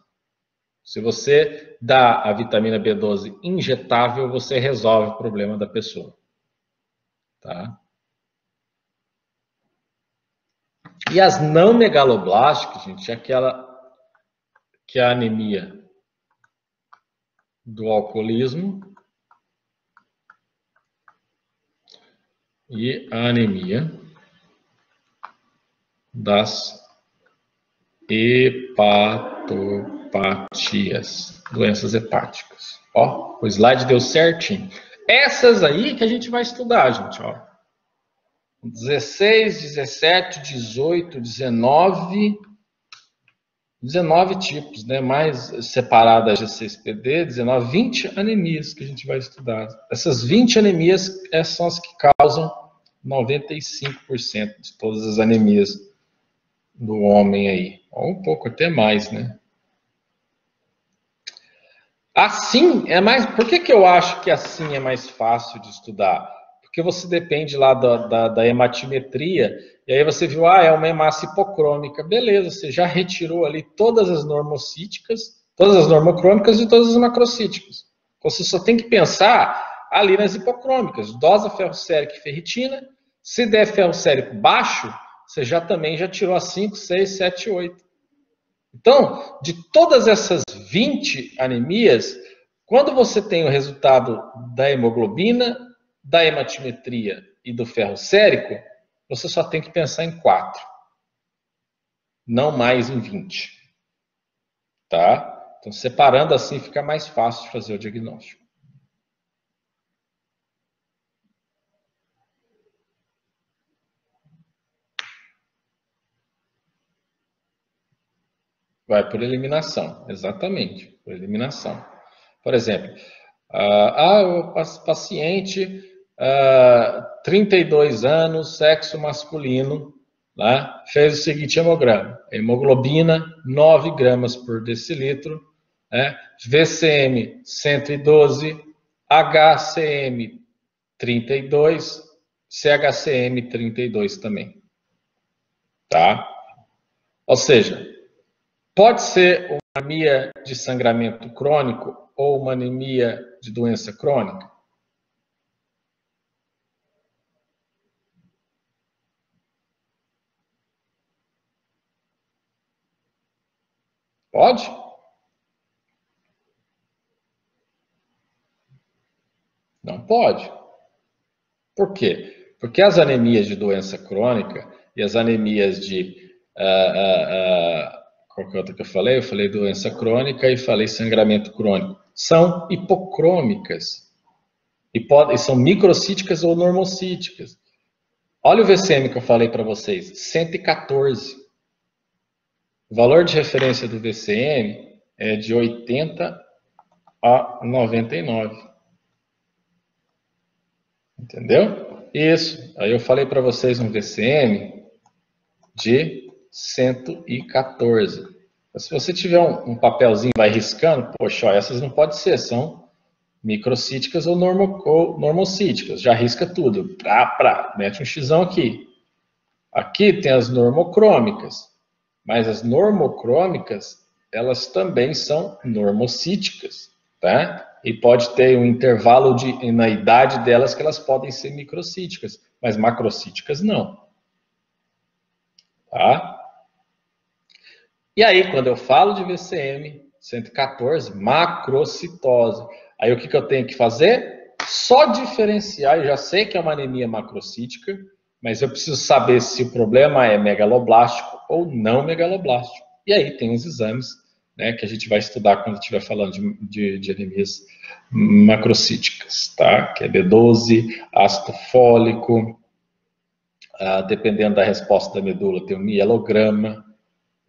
Se você dá a vitamina B12 injetável, você resolve o problema da pessoa. Tá? E as não megaloblásticas, gente, é aquela que é a anemia do alcoolismo e a anemia das hepatopatias, doenças hepáticas. Ó, o slide deu certinho. Essas aí que a gente vai estudar, gente, ó. 16, 17, 18, 19 tipos, né? Mais separada a G6PD, 19, 20 anemias que a gente vai estudar. Essas 20 anemias são as que causam 95% de todas as anemias do homem aí. Ou um pouco até mais, né? Assim é mais. Por que eu acho que assim é mais fácil de estudar? Porque você depende lá da hematimetria, e aí você viu, é uma hemácia hipocrômica. Beleza, você já retirou ali todas as normocíticas, todas as normocrômicas e todas as macrocíticas. Então você só tem que pensar ali nas hipocrômicas. Dosa ferro sérico e ferritina. Se der ferro sérico baixo, você também já tirou as 5, 6, 7, 8. Então, de todas essas 20 anemias, quando você tem o resultado da hemoglobina, da hematimetria e do ferro sérico, você só tem que pensar em 4, não mais em 20. Tá? Então, separando assim, fica mais fácil de fazer o diagnóstico. Vai por eliminação, exatamente, por eliminação. Por exemplo, o paciente, 32 anos, sexo masculino, né, fez o seguinte hemograma: hemoglobina 9 gramas por decilitro, né, VCM 112, HCM 32, CHCM 32 também. Tá? Ou seja, pode ser uma anemia de sangramento crônico ou uma anemia de doença crônica? Pode? Não pode. Por quê? Porque as anemias de doença crônica e as anemias de... qual que é outra que eu falei? Eu falei doença crônica e falei sangramento crônico. São hipocrômicas. E são microcíticas ou normocíticas. Olha o VCM que eu falei para vocês. 114. O valor de referência do VCM é de 80 a 99. Entendeu? Isso. Aí eu falei para vocês um VCM de 114. Se você tiver um papelzinho vai riscando, poxa, ó, essas não pode ser, são microcíticas ou normocíticas. Já risca tudo. Mete um xizão aqui. Aqui tem as normocrômicas. Mas as normocrômicas, elas também são normocíticas, tá? E pode ter um intervalo na idade delas que elas podem ser microcíticas, mas macrocíticas não. Tá? E aí, quando eu falo de VCM 114, macrocitose, aí o que eu tenho que fazer? Só diferenciar, eu já sei que é uma anemia macrocítica, mas eu preciso saber se o problema é megaloblástico ou não megaloblástico. E aí tem os exames, né, que a gente vai estudar quando estiver falando de anemias macrocíticas, tá? Que é B12, ácido fólico, dependendo da resposta da medula, tem o mielograma,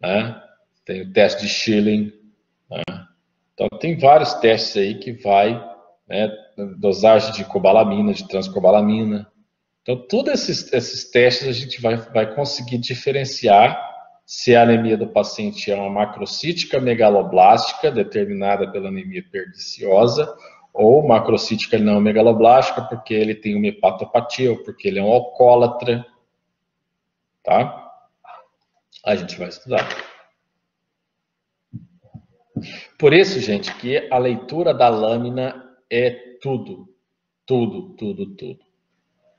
né? Tem o teste de Schilling, né? Então tem vários testes aí que vai, né, dosagem de cobalamina, de transcobalamina. Então, todos esses testes a gente vai conseguir diferenciar se a anemia do paciente é uma macrocítica megaloblástica, determinada pela anemia perniciosa, ou macrocítica não megaloblástica, porque ele tem uma hepatopatia, ou porque ele é um alcoólatra. Tá? A gente vai estudar. Por isso, gente, que a leitura da lâmina é tudo. Tudo, tudo, tudo.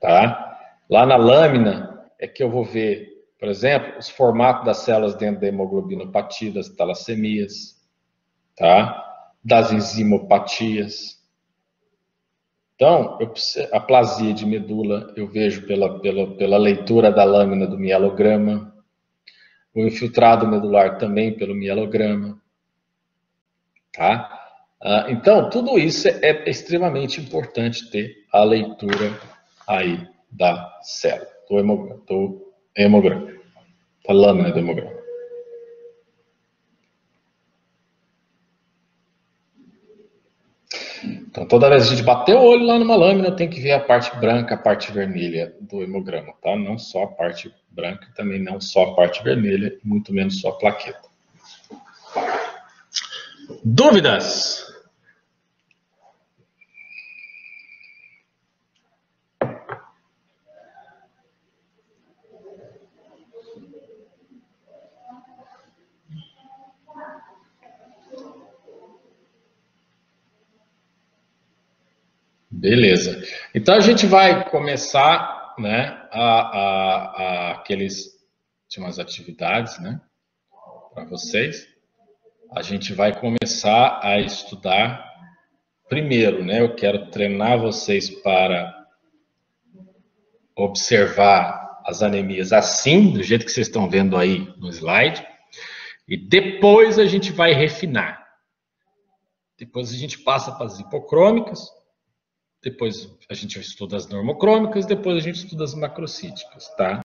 Tá? Lá na lâmina é que eu vou ver, por exemplo, os formatos das células dentro da hemoglobinopatia, das talassemias, tá? Das enzimopatias. Então, a plasia de medula eu vejo pela leitura da lâmina do mielograma, o infiltrado medular também pelo mielograma, tá? Então, tudo isso é extremamente importante ter a leitura aí da célula, do hemograma, da lâmina do hemograma. Então, toda vez que a gente bater o olho lá numa lâmina, tem que ver a parte branca, a parte vermelha do hemograma, tá? Não só a parte branca, também não só a parte vermelha, muito menos só a plaqueta. Dúvidas? Beleza. Então a gente vai começar, né, tinha umas atividades, né, para vocês. A gente vai começar a estudar primeiro, né? Eu quero treinar vocês para observar as anemias assim, do jeito que vocês estão vendo aí no slide. E depois a gente vai refinar. Depois a gente passa para as hipocrômicas. Depois a gente estuda as normocrômicas. Depois a gente estuda as macrocíticas, tá?